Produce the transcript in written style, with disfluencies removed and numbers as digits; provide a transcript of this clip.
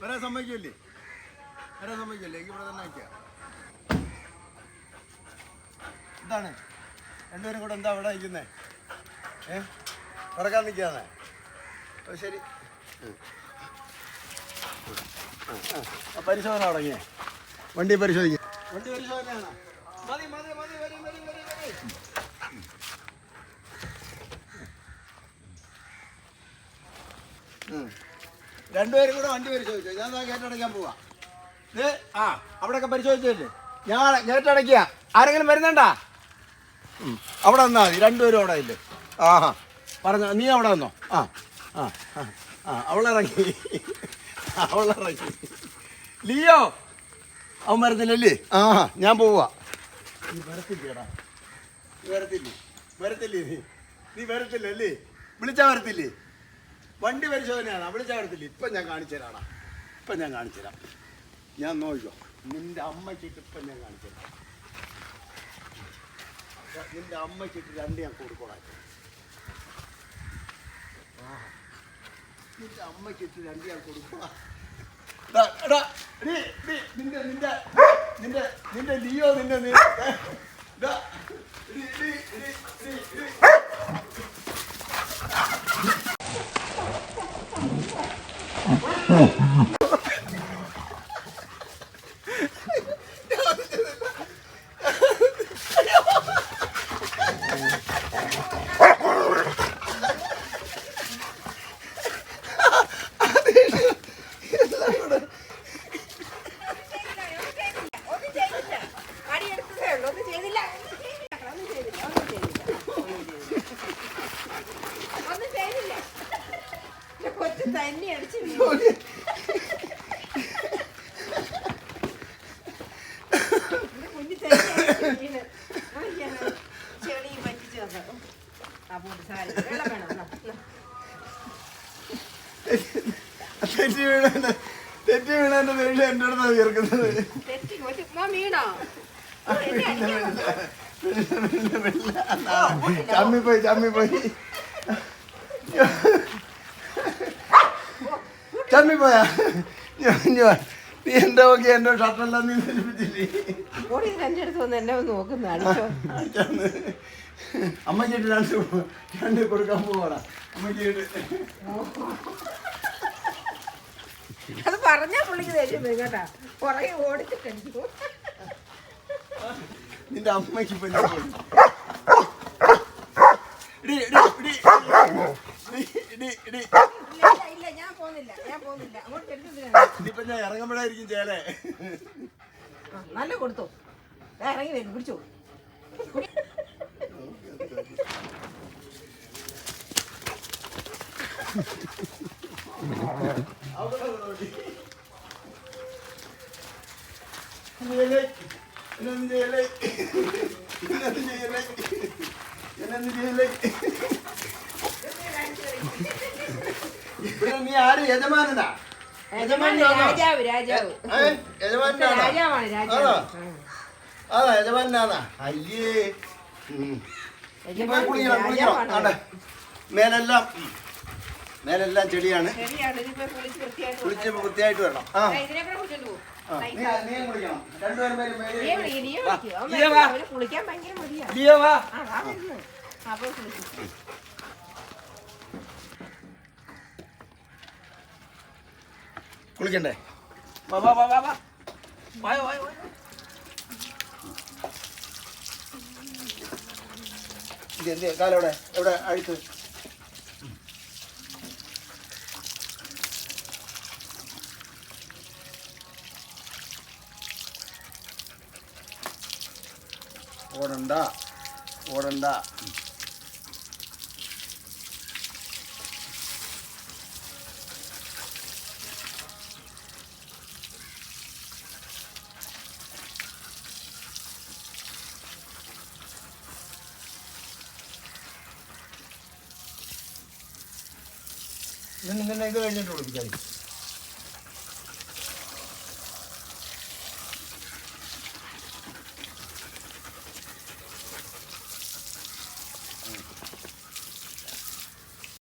വരാൻ സമ്മതിക്കില്ലേ? വരാൻ സമ്മതിക്കില്ലേ? ഇവിടെ തന്നെ ആക്കിയാ. എന്താണ് രണ്ടുപേരും കൂടെ എന്താ അവിടെ നിൽക്കുന്നേ? തുറക്കാൻ നിൽക്കാന്നേ? അപ്പോൾ ശരി. പരിശോധന തുടങ്ങിയേ. വണ്ടി പരിശോധിക്കുക. വണ്ടി പരിശോധനയാണ്. മതി മതി മതി വരി വരി വരി വരി. രണ്ടുപേരും കൂടെ വണ്ടി പരിശോധിച്ചു. ഞാൻ ഗേറ്റടയ്ക്കാൻ പോവാ. അവിടെയൊക്കെ പരിശോധിച്ചല്ലേ? ഞാൻ ഗേറ്റടയ്ക്കുക. ആരെങ്കിലും വരുന്നുണ്ടാ? അവിടെ നിന്നാ മതി. രണ്ടുപേരും അവിടെ ഇല്ലേ? ആഹാ പറഞ്ഞോ. നീ അവിടെ വന്നോ? ആ ആ ആ അവളിറങ്ങി. അവളിറങ്ങി. ലിയോ അവൻ വരത്തില്ലല്ലേ? ആഹാ ഞാൻ പോവാ. നീ വരത്തില്ലേടാ? നീ വരത്തില്ലേ? വരത്തില്ലേ? നീ വരത്തില്ലല്ലേ? വിളിച്ചാ വരത്തില്ലേ? വണ്ടി പരിശോധനയാണ്. വിളിച്ചാൽ വരത്തില്ല. ഇപ്പം ഞാൻ കാണിച്ചു തരാടാ. ഇപ്പം ഞാൻ കാണിച്ചു തരാം. ഞാൻ നോക്കിക്കോ. നിൻ്റെ അമ്മയ്ക്കിട്ട് ഇപ്പം ഞാൻ കാണിച്ചു തരാം. നിൻ്റെ അമ്മയ്ക്കിട്ട് രണ്ട് ഞാൻ കൊടുക്കോളാം. നിൻ്റെ അമ്മയ്ക്കിട്ട് രണ്ട് ഞാൻ കൊടുക്കോളാം. നിന്റെ ലിയോ നിന്റെ തെറ്റി വീണന്റെ ദേഷ്യം എൻ്റെ അടുത്താണ് തീർക്കുന്നത്. ചമ്മിപ്പോയി ചമ്മിപ്പോയി ചമ്മിപ്പോയാ? നീ എൻ്റെ നോക്കി എൻ്റെ ഷർട്ടെല്ലാം നീ ധരിപ്പിച്ചില്ലേ? അമ്മയ്ക്കിട്ട് രണ്ട് കൊടുക്കാൻ പോവാടാ. അമ്മയ്ക്കിട്ട് അത് പറഞ്ഞാ പുള്ളിക്ക് ദേഷ്യം വരും കേട്ടാ. പുറകെ ഓടിച്ചിട്ടുണ്ട്. നിന്റെ അമ്മയ്ക്ക് ഇപ്പൊ ഞാൻ പോകുന്നില്ല. ഇനിയിപ്പൊ ഞാൻ ഇറങ്ങുമ്പോഴായിരിക്കും ചേലേ. നല്ല കൊടുത്തു. ഇറങ്ങി വരും. പിടിച്ചോ. നീ ആര്? യജമാനാ? രാജാവ് രാജാവ് രാജാവാണ്. അതാ യജമാനാ? അയ്യേ മേലെല്ലാം ചെടിയാണ്. കുളിച്ച് വൃത്തിയായിട്ട് വരണം. കുളിക്കാൻ ഭയങ്കര മടിയാണ്. കുളിക്കണ്ടേ? കാലോടെ എവിടെ അഴുത്ത്? ഓടണ്ട ഓടണ്ട. നിന്നെ ഇത് കഴിഞ്ഞിട്ട് വിളിപ്പിക്കാം.